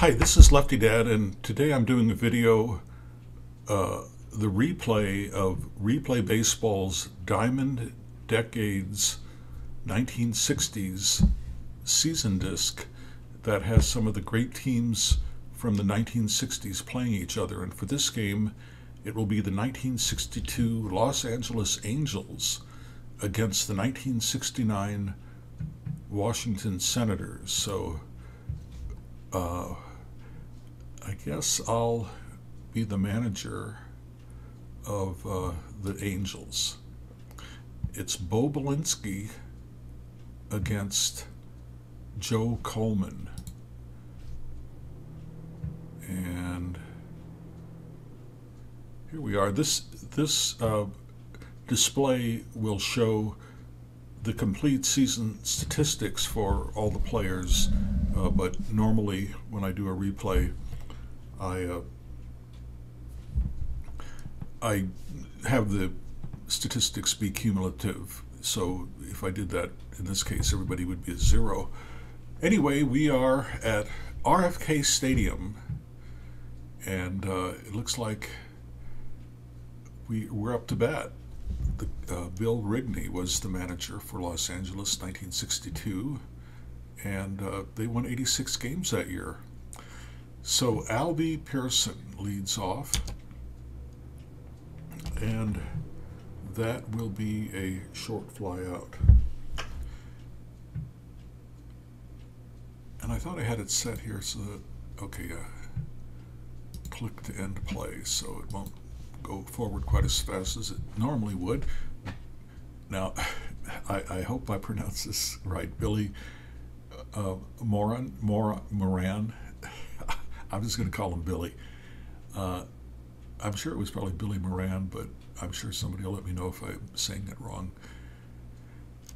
Hi, this is Lefty Dad, and today I'm doing a video, the replay of Replay Baseball's Diamond Decades 1960s season disc that has some of the great teams from the 1960s playing each other. And for this game, it will be the 1962 Los Angeles Angels against the 1969 Washington Senators. So, I guess I'll be the manager of the Angels. It's Bo Belinsky against Joe Coleman. And here we are. This display will show the complete season statistics for all the players, but normally when I do a replay, I have the statistics be cumulative. So if I did that in this case, everybody would be at 0. Anyway, we are at RFK Stadium, and it looks like we're up to bat. Bill Rigney was the manager for Los Angeles 1962, and they won 86 games that year. So Albie Pearson leads off, and that will be a short fly out. And I thought I had it set here so that, okay, click to end play, so it won't go forward quite as fast as it normally would. Now, I hope I pronounce this right. Billy Moran. I'm just going to call him Billy. I'm sure it was probably Billy Moran, but I'm sure somebody will let me know if I'm saying it wrong.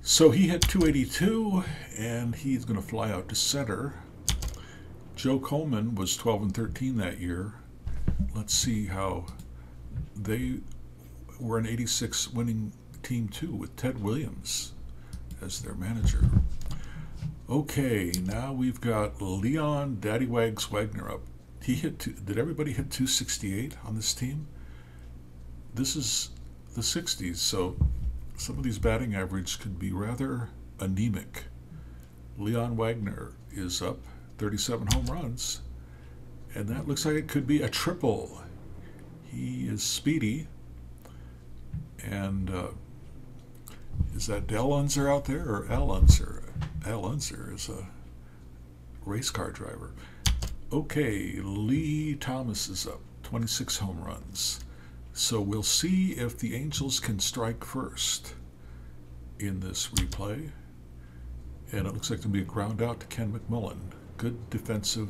So he hit 282, and he's going to fly out to center. Joe Coleman was 12-13 that year. Let's see how they were an 86 winning team too, with Ted Williams as their manager. Okay, now we've got Leon Daddy Wags Wagner up. He hit did everybody hit 268 on this team? This is the 60s, so some of these batting average could be rather anemic. Leon Wagner is up, 37 home runs, and that looks like it could be a triple. He is speedy, and is that Dale Unser out there, or Al Unser? Al Unser is a race car driver. Okay, Lee Thomas is up, 26 home runs. So we'll see if the Angels can strike first in this replay. And it looks like there'll be a ground out to Ken McMullen. Good defensive,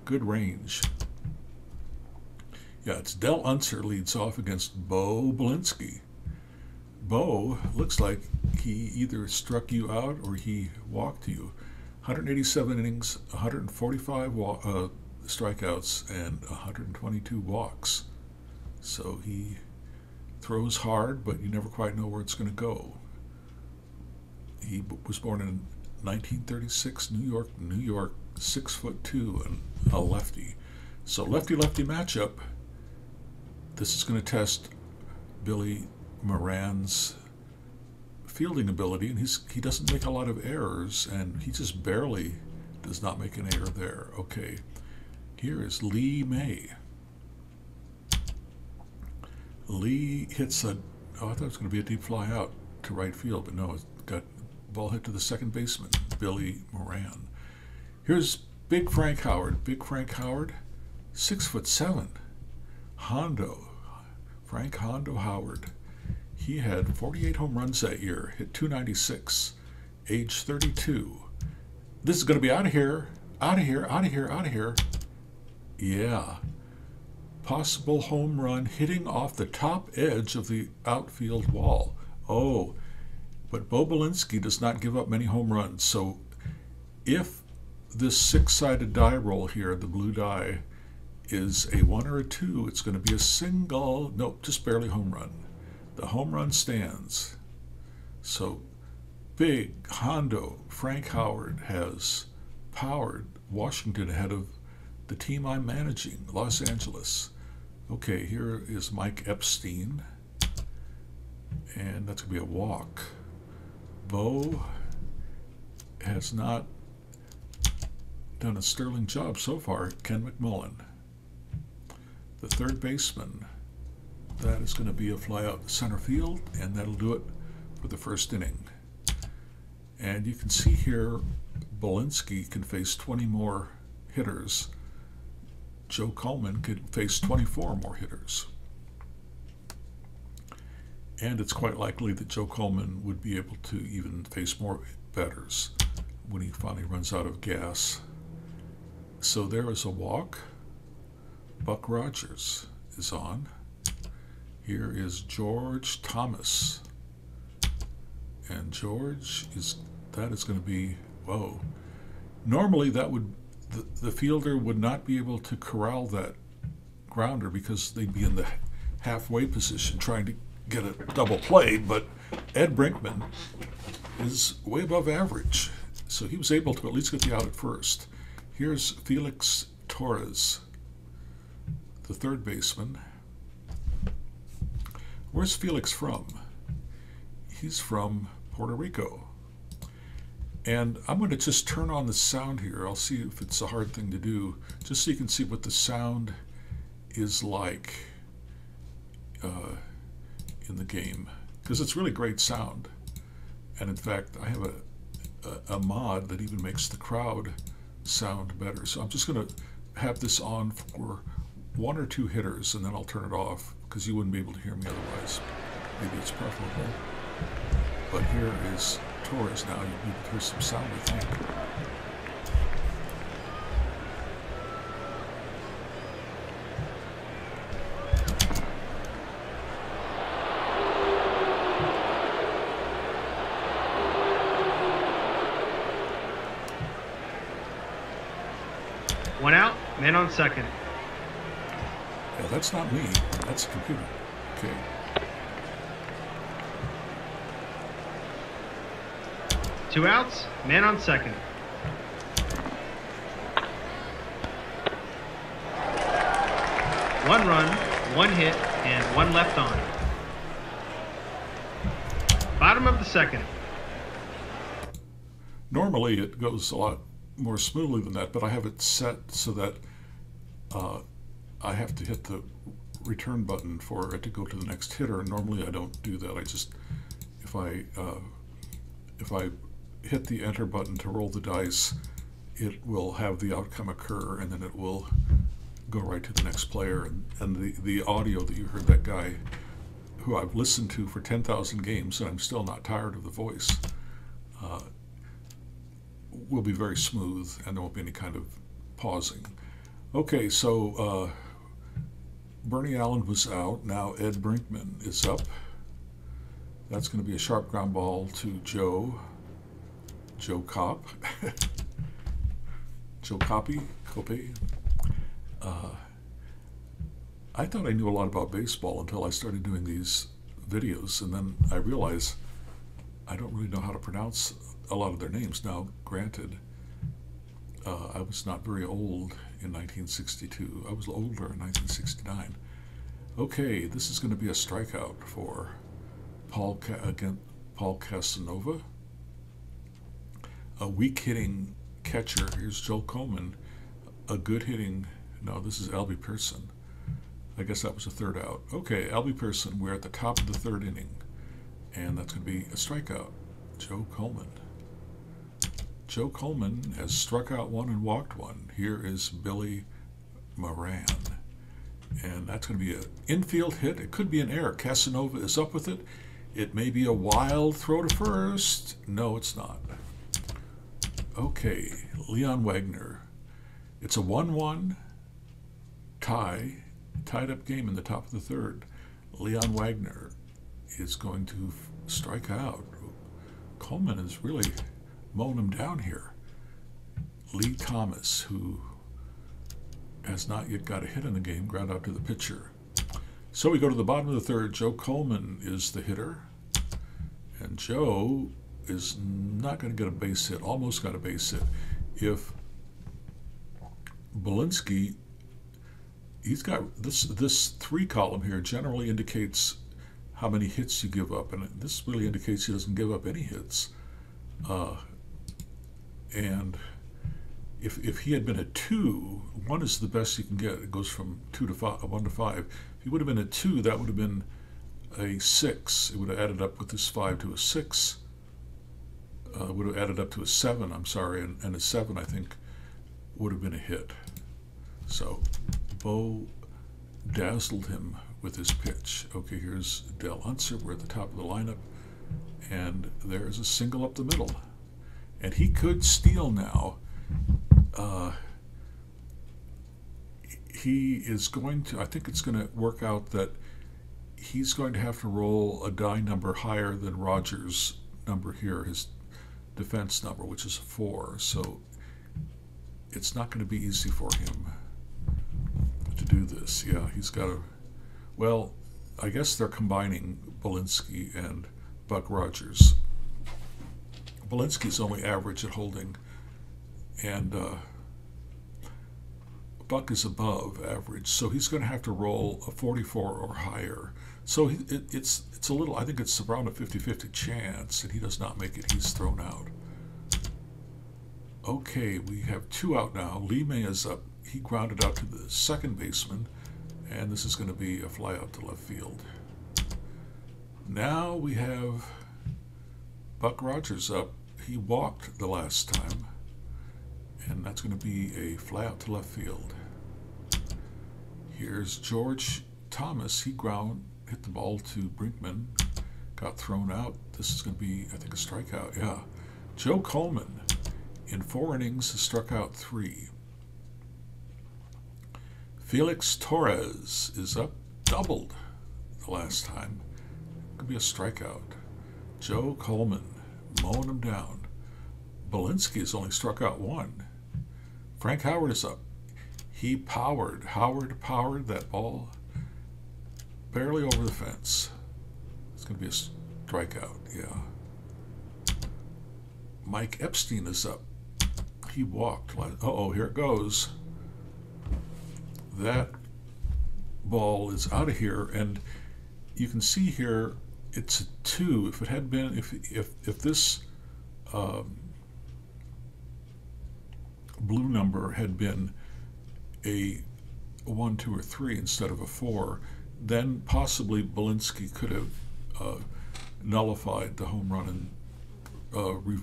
good range. Yeah, it's Del Unser leads off against Bo Belinsky. Bo looks like he either struck you out or he walked you. 187 innings, 145 strikeouts, and 122 walks. So he throws hard, but you never quite know where it's going to go. He was born in 1936, New York, 6'2" and a lefty. So lefty-lefty matchup. This is going to test Billy Moran's fielding ability, and he doesn't make a lot of errors, and he just barely does not make an error there. Okay, here is Lee May. Lee hits I thought it was going to be a deep fly out to right field, but no, it got ball hit to the second baseman, Billy Moran. Here's Big Frank Howard. Big Frank Howard, 6'7". Frank Hondo Howard. He had 48 home runs that year, hit 296, age 32. This is going to be out of here, out of here, out of here, out of here. Yeah. Possible home run hitting off the top edge of the outfield wall. Oh, but Bo Belinsky does not give up many home runs. So if this 6-sided die roll here, the blue die, is a 1 or a 2, it's going to be a single, nope, just barely home run. The home run stands. So Big Hondo Frank Howard has powered Washington ahead of the team I'm managing, Los Angeles. Okay, here is Mike Epstein, and that's going to be a walk. Bo has not done a sterling job so far. Ken McMullen. The third baseman, that is going to be a fly out center field, and that'll do it for the first inning. And you can see here, Belinsky can face 20 more hitters. Joe Coleman could face 24 more hitters. And it's quite likely that Joe Coleman would be able to even face more batters when he finally runs out of gas. So there is a walk. Buck Rogers is on. Here is George Thomas. And George that is going to be, whoa. Normally that would, the fielder would not be able to corral that grounder because they'd be in the halfway position trying to get a double play, but Ed Brinkman is way above average. So he was able to at least get the out at first. Here's Felix Torres, the third baseman. Where's Felix from? He's from Puerto Rico. And I'm going to just turn on the sound here. I'll see if it's a hard thing to do, just so you can see what the sound is like in the game, because it's really great sound. And in fact, I have a mod that even makes the crowd sound better. So I'm just going to have this on for one or two hitters, and then I'll turn it off because you wouldn't be able to hear me otherwise. Maybe it's preferable. But here is Torres now. You'll be able to hear some sound, I think. One out, man on second. Yeah, that's not me. That's a computer. Okay. Two outs, man on second. One run, one hit, and one left on. Bottom of the second. Normally it goes a lot more smoothly than that, but I have it set so that I have to hit the return button for it to go to the next hitter. And normally I don't do that. I just, if I hit the enter button to roll the dice, it will have the outcome occur, and then it will go right to the next player. And the audio that you heard, that guy who I've listened to for 10,000 games, and I'm still not tired of the voice, will be very smooth, and there won't be any kind of pausing. Okay, so Bernie Allen was out. Now Ed Brinkman is up. That's going to be a sharp ground ball to Joe Kopp. Joe Coppe. I thought I knew a lot about baseball until I started doing these videos, and then I realized I don't really know how to pronounce a lot of their names. Now, granted, I was not very old in 1962. I was older in 1969. Okay, this is going to be a strikeout for Paul Casanova. A weak hitting catcher. Here's Joel Coleman. A good hitting. No, this is Albie Pearson. I guess that was a third out. Okay, Albie Pearson. We're at the top of the third inning, and that's going to be a strikeout. Joe Coleman. Joe Coleman has struck out one and walked one. Here is Billy Moran. And that's going to be an infield hit. It could be an error. Casanova is up with it. It may be a wild throw to first. No, it's not. Okay, Leon Wagner. It's a 1-1 tied up game in the top of the third. Leon Wagner is going to strike out. Coleman is really mowing him down here. Lee Thomas, who has not yet got a hit in the game, ground out to the pitcher. So we go to the bottom of the third. Joe Coleman is the hitter, and Joe is not going to get a base hit. Almost got a base hit. If Belinsky, he's got this three column here generally indicates how many hits you give up, and this really indicates he doesn't give up any hits. And if he had been a 2, 1 is the best you can get. It goes from 2 to 5, 1 to 5. If he would have been a 2, that would have been a 6. It would have added up with this 5 to a 6. Would have added up to a 7, I'm sorry, and a 7, I think, would have been a hit. So Bo dazzled him with his pitch. Okay, here's Del Unser. We're at the top of the lineup, and there's a single up the middle. And he could steal now. He is going to, I think it's going to work out that he's going to have to roll a die number higher than Rogers' number here, his defense number, which is a 4. So it's not going to be easy for him to do this. Yeah, he's got to, well, I guess they're combining Belinsky and Buck Rogers. Belinsky's only average at holding, and Buck is above average, so he's going to have to roll a 44 or higher. So it's a little, I think it's around a 50-50 chance, and he does not make it. He's thrown out. Okay, we have 2 out now. Lee May is up. He grounded out to the second baseman, and this is going to be a fly out to left field. Now we have Buck Rogers up. He walked the last time, and that's going to be a fly out to left field. Here's George Thomas. He hit the ball to Brinkman, got thrown out. This is going to be, I think, a strikeout. Yeah. Joe Coleman, in 4 innings, has struck out 3. Felix Torres is up, doubled the last time. Could be a strikeout. Joe Coleman mowing him down. Belinsky has only struck out 1. Frank Howard is up. He powered. Howard powered that ball barely over the fence. It's going to be a strikeout, yeah. Mike Epstein is up. He walked. Uh-oh, here it goes. That ball is out of here, and you can see here it's a 2. If it had been, if this blue number had been a 1, 2, or 3 instead of a 4, then possibly Belinsky could have nullified the home run and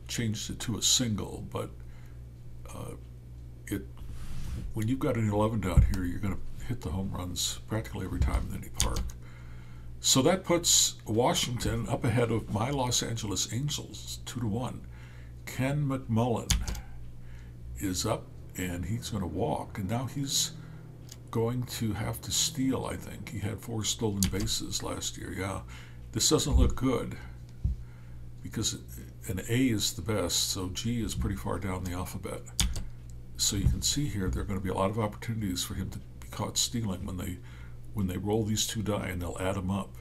changed it to a single. But when you've got an 11 down here, you're going to hit the home runs practically every time in any park. So that puts Washington up ahead of my Los Angeles Angels, 2-1. Ken McMullen is up, and he's going to walk, and now he's going to have to steal, I think. He had 4 stolen bases last year. Yeah, this doesn't look good because an A is the best, so G is pretty far down the alphabet. So you can see here there are going to be a lot of opportunities for him to be caught stealing when they roll these 2 die, and they'll add them up.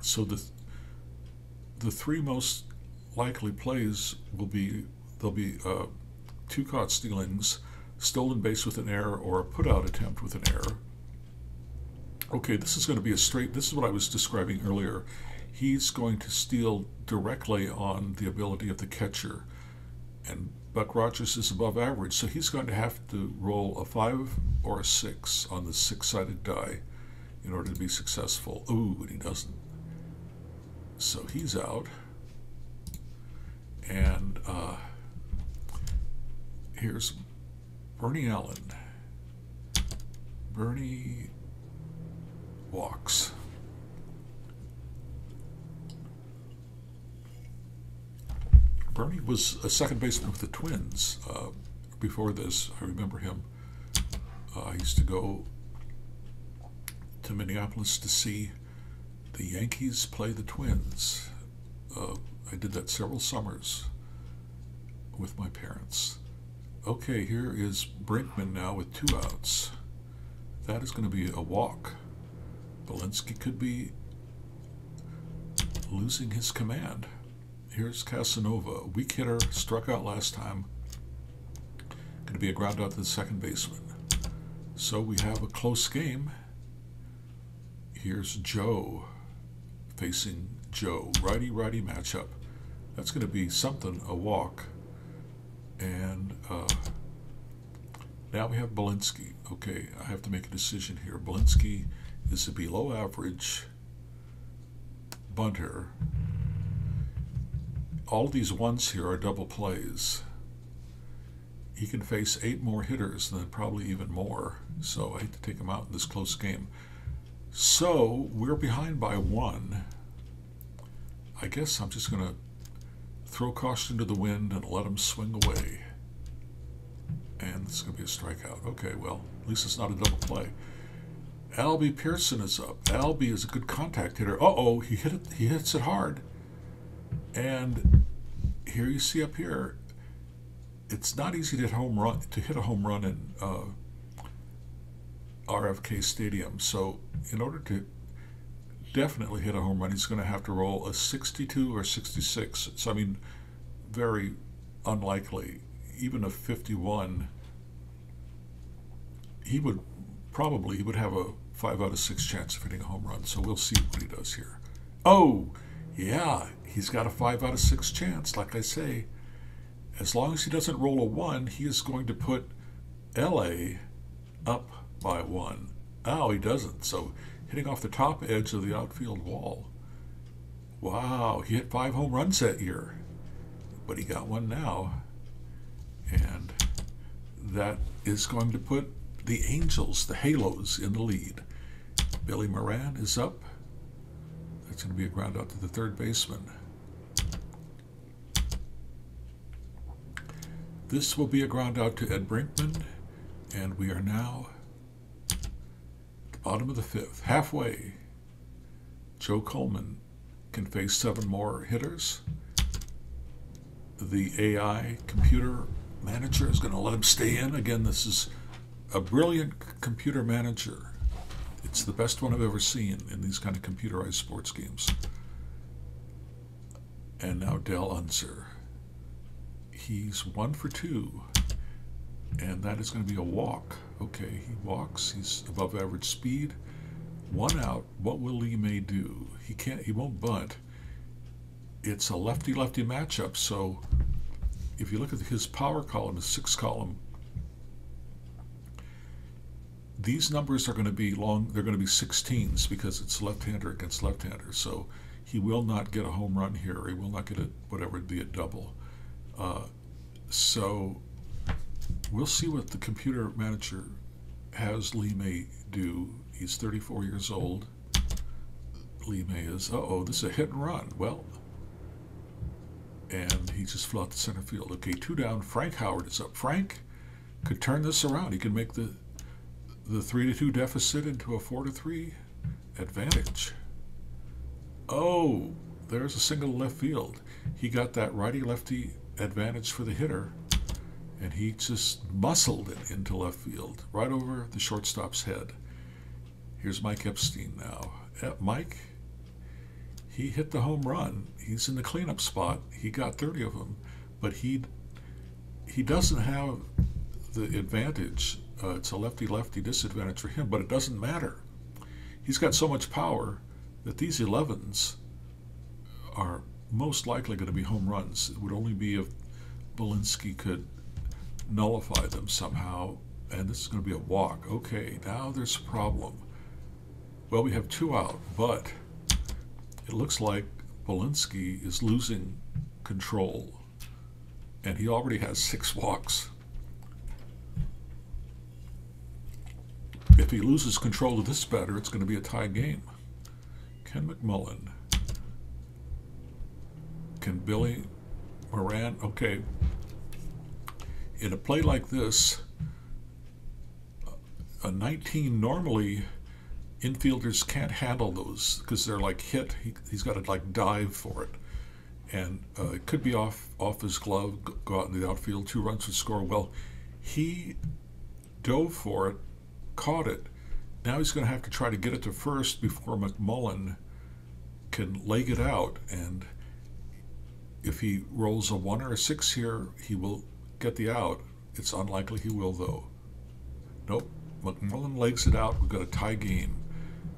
So the 3 most likely plays will be, there'll be 2 caught stealings, stolen base with an error, or a put-out attempt with an error. Okay, this is going to be a straight, this is what I was describing earlier. He's going to steal directly on the ability of the catcher, and Buck Rogers is above average, so he's going to have to roll a 5 or a 6 on the 6-sided die in order to be successful. Ooh, and he doesn't. So he's out. And here's Bernie Allen. Bernie walks. Bernie was a second baseman with the Twins before this. I remember him. I used to go to Minneapolis to see the Yankees play the Twins. I did that several summers with my parents. Okay, here is Brinkman now with 2 outs. That is going to be a walk. Belinsky could be losing his command. Here's Casanova, weak hitter, struck out last time. to be a ground out to the second baseman. So we have a close game. Here's Joe facing Joe. Righty-righty matchup. That's going to be something, a walk. And now we have Belinsky. Okay, I have to make a decision here. Belinsky is a below average bunter. All of these ones here are double plays. He can face 8 more hitters, and then probably even more. So I hate to take him out in this close game. So we're behind by 1. I guess I'm just going to throw caution to the wind and let him swing away. And it's going to be a strikeout. Okay, well, at least it's not a double play. Albie Pearson is up. Albie is a good contact hitter. Uh-oh, he hits it hard. And here you see up here, it's not easy to hit a home run in RFK Stadium. So in order to definitely hit a home run, he's going to have to roll a 62 or 66. So I mean, very unlikely. Even a 51, he would have a 5 out of 6 chance of hitting a home run. So we'll see what he does here. Oh, yeah, he's got a 5 out of 6 chance. Like I say, as long as he doesn't roll a 1, he is going to put LA up by 1. Oh, he doesn't. So hitting off the top edge of the outfield wall. Wow, he hit 5 home runs that year, but he got 1 now. And that is going to put the Angels, the Halos, in the lead. Billy Moran is up. That's going to be a ground out to the third baseman. This will be a ground out to Ed Brinkman, and we are now at the bottom of the 5th, halfway. Joe Coleman can face 7 more hitters. The AI computer manager is going to let him stay in. Again, this is a brilliant computer manager. It's the best one I've ever seen in these kind of computerized sports games. And now Dell Unser. He's 1 for 2, and that is going to be a walk. Okay, he walks. He's above average speed. 1 out. What will Lee May do? He won't bunt. It's a lefty-lefty matchup, so if you look at his power column, his 6 column, these numbers are going to be long. They're going to be 16s because it's left-hander against left-hander. So he will not get a home run here. He will not get a double. So we'll see what the computer manager has Lee May do. He's 34 years old. Lee May is, this is a hit and run. Well, and he just flew out to center field. Okay, 2 down. Frank Howard is up. Frank could turn this around. He can make the 3-2 deficit into a 4-3 advantage. Oh, there's a single left field. He got that righty-lefty advantage for the hitter, and he just muscled it into left field, right over the shortstop's head. Here's Mike Epstein now. Mike, he hit the home run. He's in the cleanup spot. He got 30 of them, but he doesn't have the advantage. It's a lefty-lefty disadvantage for him, but it doesn't matter. He's got so much power that these 11s are most likely going to be home runs. It would only be if Belinsky could nullify them somehow, and this is going to be a walk. Okay, now there's a problem. Well, we have 2 out, but it looks like Belinsky is losing control, and he already has 6 walks. If he loses control of this batter, it's going to be a tie game. Ken McMullen. Can Billy Moran? Okay. In a play like this, a 19, normally infielders can't handle those because they're like hit. He's got to like dive for it. And it could be off his glove, go out in the outfield, 2 runs would score. Well, he dove for it, caught it. Now he's going to have to try to get it to first before McMullen can leg it out. And if he rolls a 1 or a 6 here, he will get the out. It's unlikely he will, though. Nope. McMullen legs it out. We've got a tie game.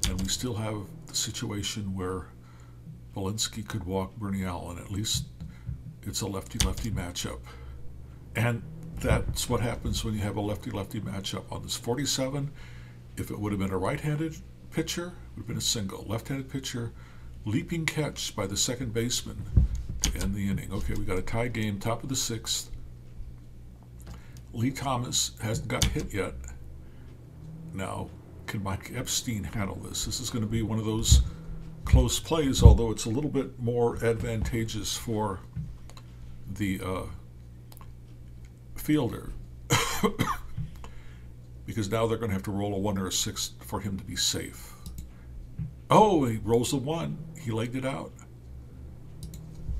And we still have the situation where Belinsky could walk Bernie Allen. At least it's a lefty-lefty matchup. And that's what happens when you have a lefty-lefty matchup. On this 47, if it would have been a right-handed pitcher, it would have been a single. Left-handed pitcher, leaping catch by the second baseman to end the inning. Okay, we got a tie game, top of the 6th. Lee Thomas hasn't got hit yet. Now, can Mike Epstein handle this? This is going to be one of those close plays, although it's a little bit more advantageous for the fielder. Because now they're going to have to roll a 1 or a 6 for him to be safe. Oh, he rolls a 1. He legged it out.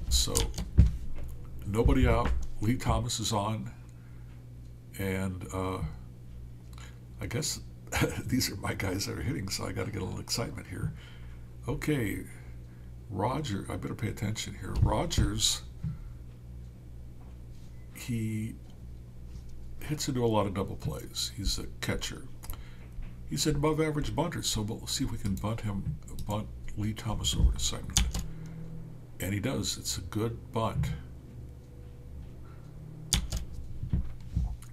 So, nobody out. Lee Thomas is on. And I guess these are my guys that are hitting, so I got to get a little excitement here. Okay, Roger, I better pay attention here. Rogers, he hits into a lot of double plays. He's a catcher. He's an above average bunter, so we'll see if we can bunt Lee Thomas over to second. And he does. It's a good bunt.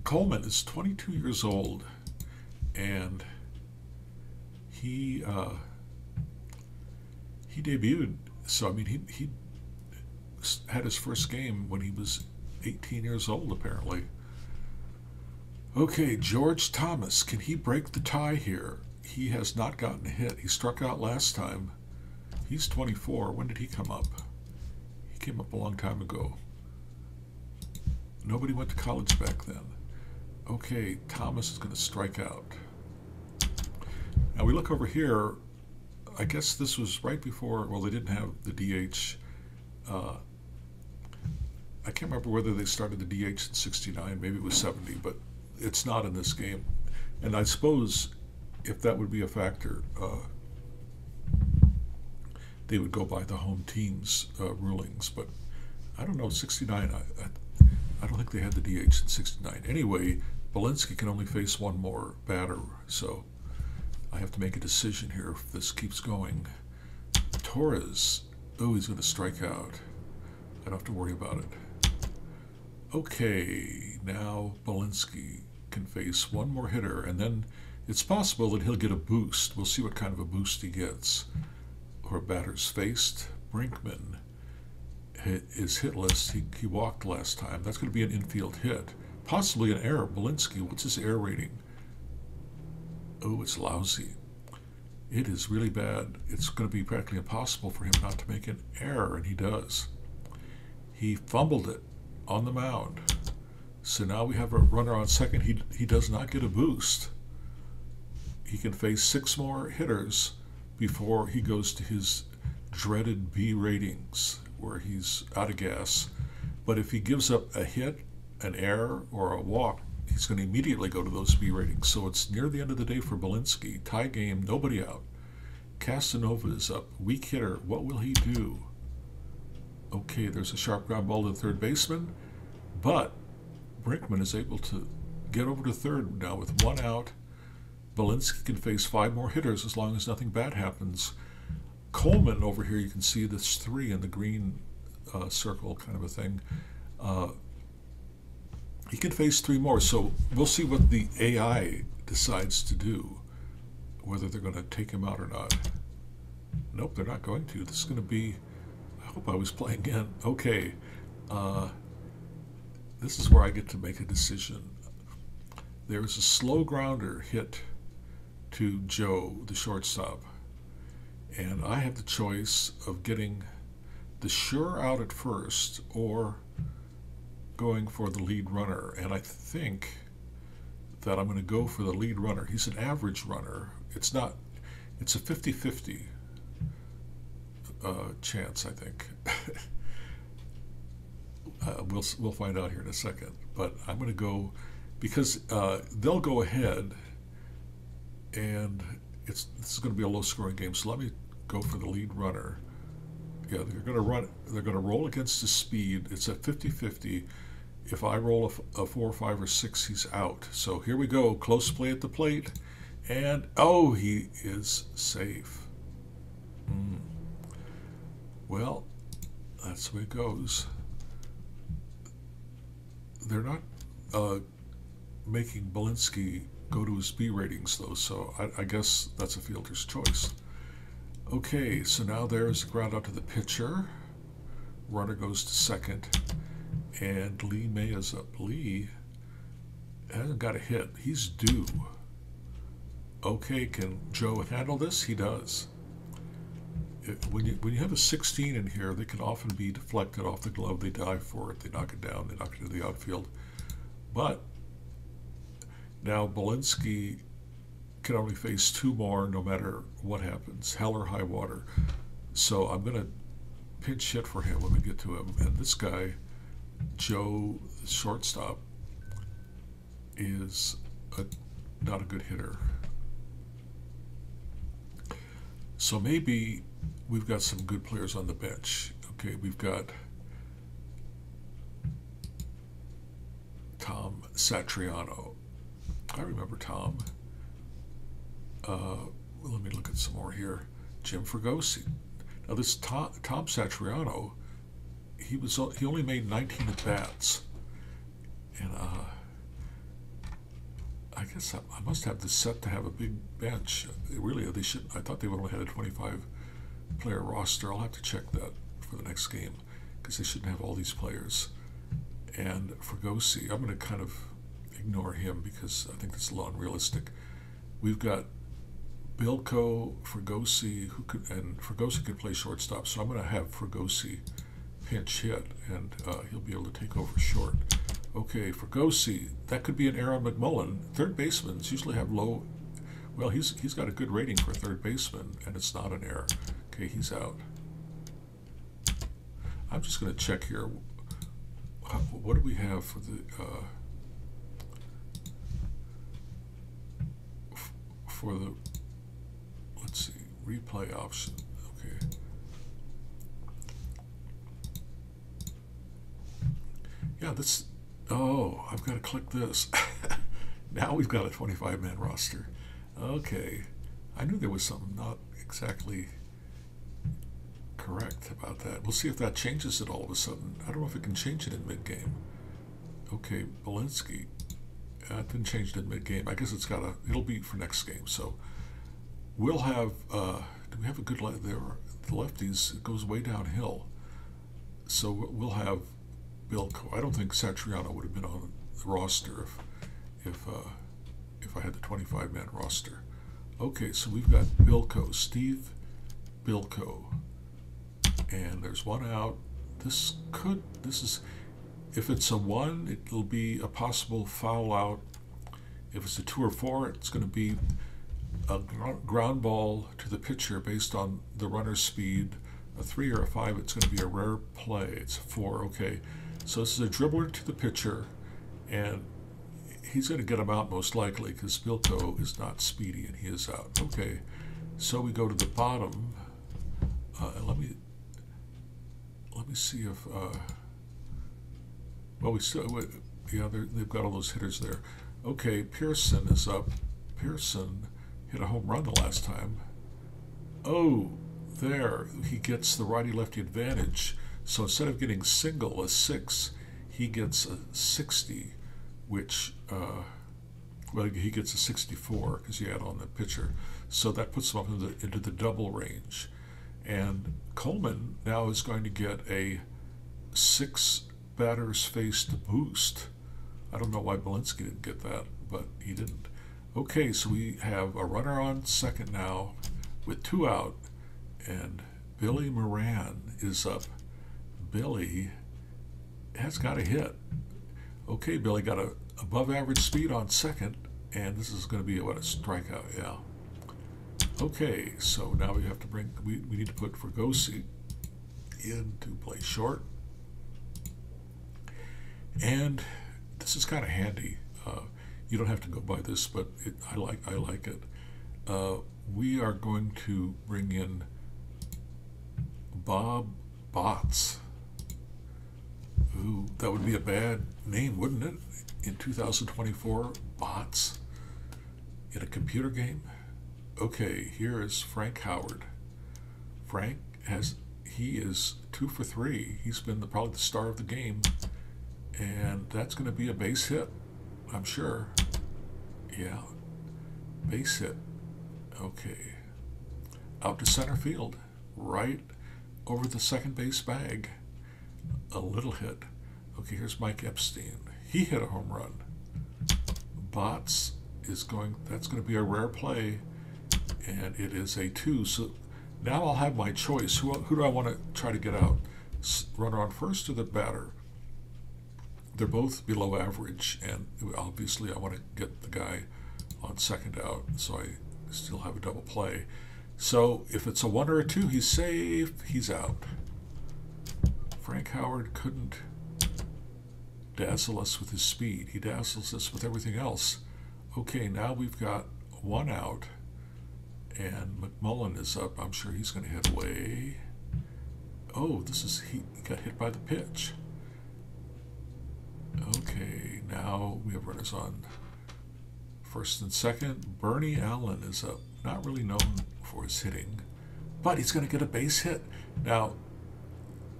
Coleman is 22 years old, and he debuted. So I mean, he had his first game when he was 18 years old, apparently. Okay, George Thomas, can he break the tie here? He has not gotten a hit. He struck out last time. He's 24. When did he come up? He came up a long time ago. Nobody went to college back then. Okay, Thomas is going to strike out. Now we look over here. I guess this was right before, well, they didn't have the DH. I can't remember whether they started the DH in 69, maybe it was 70, but it's not in this game. And I suppose if that would be a factor, they would go by the home team's rulings. But I don't know, 69, I don't think they had the DH in 69. Anyway, Belinsky can only face one more batter, so I have to make a decision here if this keeps going. Torres, oh, he's going to strike out. I don't have to worry about it. Okay, now Belinsky can face one more hitter, and then it's possible that he'll get a boost. We'll see what kind of a boost he gets. Or batters faced. Brinkman is hitless. He walked last time. That's going to be an infield hit. Possibly an error. Belinsky, what's his error rating? Oh, it's lousy. It is really bad. It's going to be practically impossible for him not to make an error, and he does. He fumbled it on the mound. So now we have a runner on second. He does not get a boost. He can face 6 more hitters before he goes to his dreaded B ratings, where he's out of gas. But if he gives up a hit, an error, or a walk, he's going to immediately go to those B ratings. So it's near the end of the day for Belinsky. Tie game, nobody out. Casanova is up. Weak hitter. What will he do? Okay, there's a sharp ground ball to the third baseman, but Brinkman is able to get over to third now with 1 out. Belinsky can face 5 more hitters as long as nothing bad happens. Coleman over here, you can see this 3 in the green circle kind of a thing. He can face 3 more, so we'll see what the AI decides to do, whether they're going to take him out or not. Nope, they're not going to. This is going to be, I hope I was playing again. Okay, this is where I get to make a decision. There's a slow grounder hit to Joe, the shortstop, and I have the choice of getting the sure out at first or going for the lead runner, and I think that I'm going to go for the lead runner. He's an average runner. It's a 50-50 chance, I think. We'll find out here in a second, but I'm going to go because they'll go ahead, and this is going to be a low-scoring game. So let me go for the lead runner. Yeah, they're going to roll against his speed. It's at 50-50. If I roll a 4, 5, or 6, he's out. So here we go. Close play at the plate. And, oh, he is safe. Well, that's the way it goes. They're not making Belinsky go to his B ratings, though, so I guess that's a fielder's choice. Okay, so now there's the ground out to the pitcher. Runner goes to second, and Lee May is up. Lee hasn't got a hit. He's due. Okay, can Joe handle this? He does. When you have a 16 in here, they can often be deflected off the glove. They dive for it. They knock it down. They knock it into the outfield. But now Belinsky can only face 2 more no matter what happens, hell or high water. So I'm going to pinch hit for him when we get to him. And this guy, Joe, the shortstop, is not a good hitter. So maybe we've got some good players on the bench. Okay, we've got Tom Satriano. I remember Tom. Let me look at some more here. Jim Fregosi. Now this Tom Satriano, he only made 19 at bats, and I guess I must have this set to have a big bench. Really, they should. I thought they would only had a 25-player roster. I'll have to check that for the next game because they shouldn't have all these players. And Fregosi, I'm going to kind of ignore him because I think that's a little unrealistic. We've got Bilko, Fregosi, and Fregosi could play shortstop, so I'm going to have Fregosi pinch hit, and he'll be able to take over short. Okay, Fregosi, that could be an Aaron McMullen. Third basemen usually have low. Well, he's got a good rating for a third baseman, and it's not an error. Okay, he's out. I'm just going to check here. What do we have for the let's see, replay option. Okay. Yeah, this. Oh, I've got to click this. Now we've got a 25-man roster. Okay. I knew there was something not exactly correct about that. We'll see if that changes it all of a sudden. I don't know if it can change it in mid-game. Okay, Belinsky. It didn't change it in mid-game. I guess it'll be for next game. So we'll have, do we have a good left there? The lefties, it goes way downhill. So we'll have Bilko. I don't think Satriano would have been on the roster if I had the 25-man roster. Okay, so we've got Bilko, Steve Bilko, and there's one out. This is, if it's a 1, it'll be a possible foul out. If it's a 2 or 4, it's going to be a ground ball to the pitcher based on the runner's speed. A 3 or a 5, it's going to be a rare play. It's a 4. Okay, so this is a dribbler to the pitcher, and he's going to get him out most likely because Bilko is not speedy and he is out. Okay, so we go to the bottom. And let me see if well, we still, yeah, they've got all those hitters there. Okay, Pearson is up. Pearson hit a home run the last time. Oh, there, he gets the righty-lefty advantage. So instead of getting single, a 6, he gets a 60, which, well, he gets a 64 because he had on the pitcher. So that puts him up into the double range. And Coleman now is going to get a 6 batters faced boost. I don't know why Belinsky didn't get that, but he didn't. Okay, so we have a runner on second now with 2 out, and Billy Moran is up. Billy has got a hit. Okay, Billy got a above average speed on second, and this is going to be a strikeout, yeah. Okay, so now we have to we need to put Fregosi in to play short. And this is kind of handy. You don't have to go by this, but I like it. We are going to bring in Bob Botts. Ooh, that would be a bad name, wouldn't it? In 2024, bots in a computer game. Okay, here is Frank Howard. He is 2 for 3. He's been probably the star of the game, and that's going to be a base hit, I'm sure. Yeah, base hit. Okay, out to center field, right over the second base bag. A little hit. Okay, here's Mike Epstein. He hit a home run. Bots that's going to be a rare play, and it is a 2. So now I'll have my choice. Who do I want to try to get out? Runner on first or the batter? They're both below average, and obviously I want to get the guy on second out, so I still have a double play. So if it's a 1 or a 2, he's safe, he's out. Frank Howard couldn't dazzle us with his speed. He dazzles us with everything else. Okay, now we've got 1 out, and McMullen is up. I'm sure he's going to hit away. Oh, he got hit by the pitch. Okay, now we have runners on first and second. Bernie Allen is up. Not really known for his hitting, but he's going to get a base hit. Now,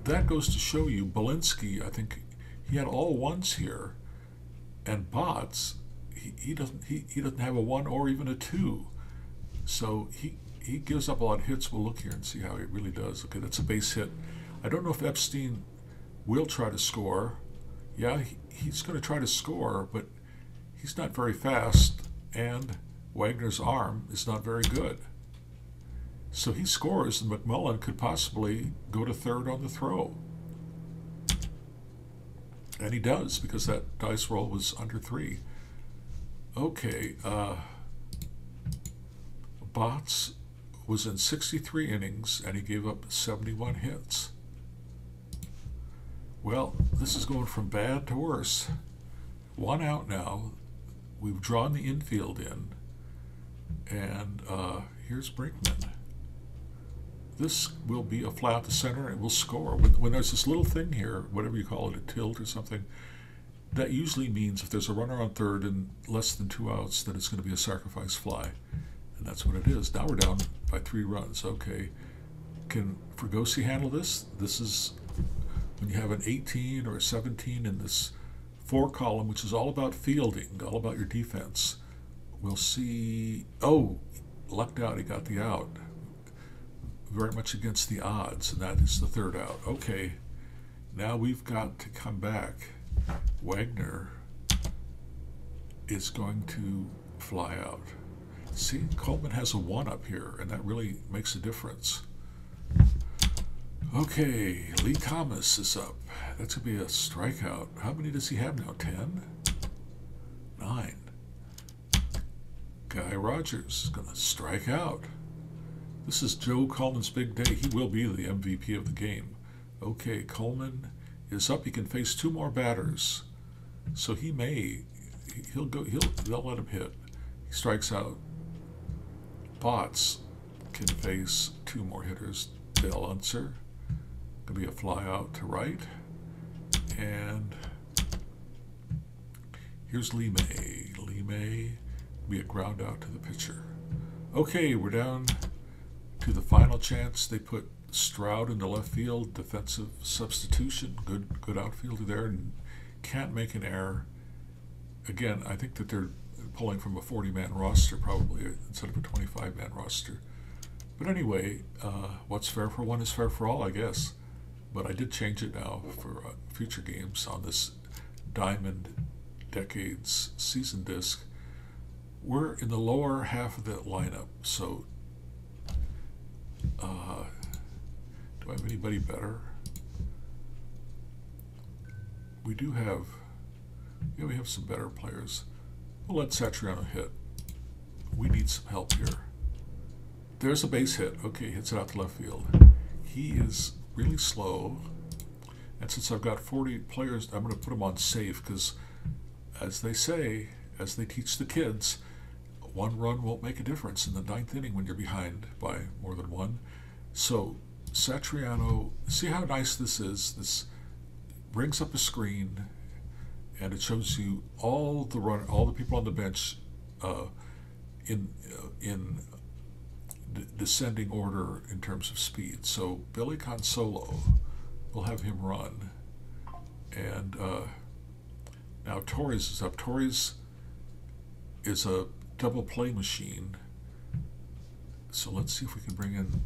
that goes to show you, Belinsky, I think he had all 1s here, and bots, he doesn't have a 1 or even a 2. So he gives up a lot of hits. We'll look here and see how he really does. Okay, that's a base hit. I don't know if Epstein will try to score. Yeah, he's going to try to score, but he's not very fast, and Wagner's arm is not very good. So he scores, and McMullen could possibly go to third on the throw. And he does, because that dice roll was under 3. Okay, Bots was in 63 innings, and he gave up 71 hits. Well, this is going from bad to worse. 1 out now. We've drawn the infield in, and here's Brinkman. This will be a fly out to center, and it will score. When there's this little thing here, whatever you call it, a tilt or something, that usually means if there's a runner on third and less than 2 outs, that it's going to be a sacrifice fly. And that's what it is. Now we're down by 3 runs. Okay. Can Fregosi handle this? This is when you have an 18 or a 17 in this 4 column, which is all about fielding, all about your defense. We'll see. Oh, lucked out. He got the out. Very much against the odds, and that is the 3rd out. Okay, now we've got to come back. Wagner is going to fly out. See, Coleman has a 1 up here, and that really makes a difference. Okay, Lee Thomas is up. That's going to be a strikeout. How many does he have now? 10? 9. Guy Rogers is going to strike out. This is Joe Coleman's big day. He will be the MVP of the game. Okay, Coleman is up. He can face 2 more batters. So they'll let him hit. He strikes out. Bots can face 2 more hitters. Dale Unser. Gonna be a fly out to right. And here's Lee May. Lee May will be a ground out to the pitcher. Okay, we're down to the final chance. They put Stroud into left field, defensive substitution, good outfielder there, and can't make an error. Again, I think that they're pulling from a 40-man roster probably instead of a 25-man roster. But anyway, what's fair for one is fair for all, I guess. But I did change it now for future games on this Diamond Decades season disc. We're in the lower half of the lineup, so do I have anybody better? We do have, yeah, we have some better players. We'll let Satriano hit. We need some help here. There's a base hit. Okay, hits it out to left field. He is really slow. And since I've got 40 players, I'm going to put him on safe because, as they say, as they teach the kids, 1 run won't make a difference in the 9th inning when you're behind by more than 1. So Satriano, see how nice this is? This brings up a screen, and it shows you all the people on the bench in descending order in terms of speed. So Billy Consolo, we'll have him run, and now Torres is up. Torres is a double play machine. So let's see if we can bring in.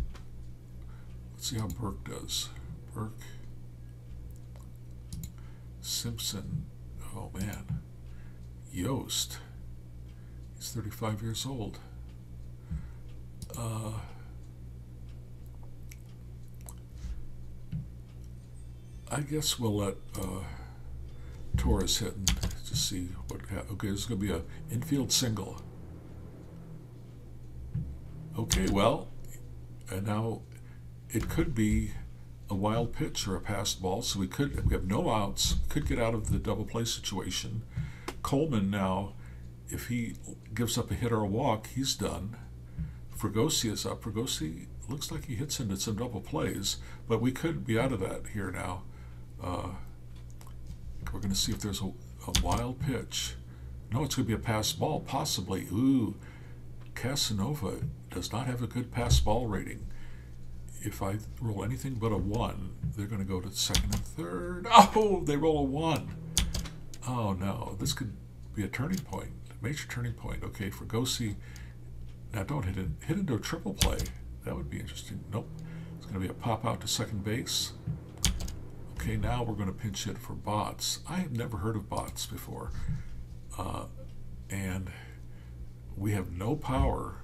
Let's see how Burke does. Burke, Simpson. Oh man, Yost. He's 35 years old. I guess we'll let Torres hit and just see what happens. Okay, this is going to be an infield single. Okay, well, and now it could be a wild pitch or a passed ball, so we have no outs, could get out of the double play situation. Coleman now, if he gives up a hit or a walk, he's done. Fregosi is up. Fregosi looks like he hits into some double plays, but we could be out of that here now. We're going to see if there's a wild pitch. No, it's going to be a passed ball, possibly. Ooh, Casanova does not have a good pass ball rating. If I roll anything but a 1, they're going to go to second and third. Oh, they roll a 1. Oh no, this could be a turning point, a major turning point. Okay, Fregosi, now don't hit into a triple play. That would be interesting. Nope, it's going to be a pop out to second base. Okay, now we're going to pinch hit for Botts. I have never heard of Botts before, and we have no power.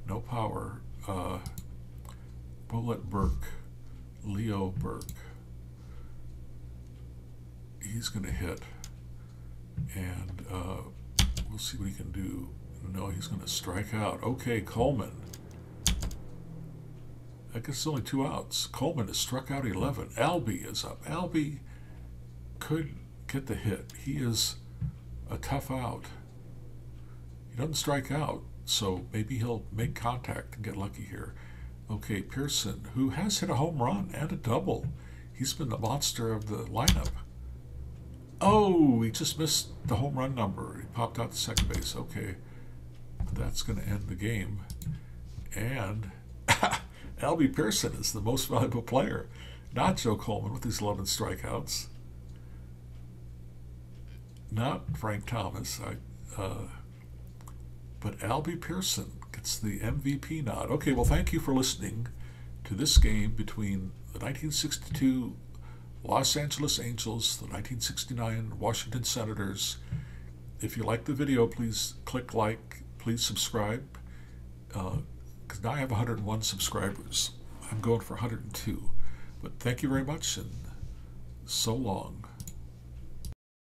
No power. We'll let Burke, Leo Burke. He's going to hit, and we'll see what he can do. No, he's going to strike out. Okay, Coleman. I guess it's only 2 outs. Coleman has struck out 11. Albie is up. Albie could get the hit. He is a tough out. He doesn't strike out, so maybe he'll make contact and get lucky here. Okay, Pearson, who has hit a home run and a double. He's been the monster of the lineup. Oh, he just missed the home run number. He popped out to second base. Okay, that's going to end the game. And Albie Pearson is the most valuable player, not Joe Coleman with his 11 strikeouts. Not Frank Thomas, but Albie Pearson gets the MVP nod. Okay, well, thank you for listening to this game between the 1962 Los Angeles Angels, the 1969 Washington Senators. If you like the video, please click like, please subscribe, because now I have 101 subscribers. I'm going for 102. But thank you very much, and so long.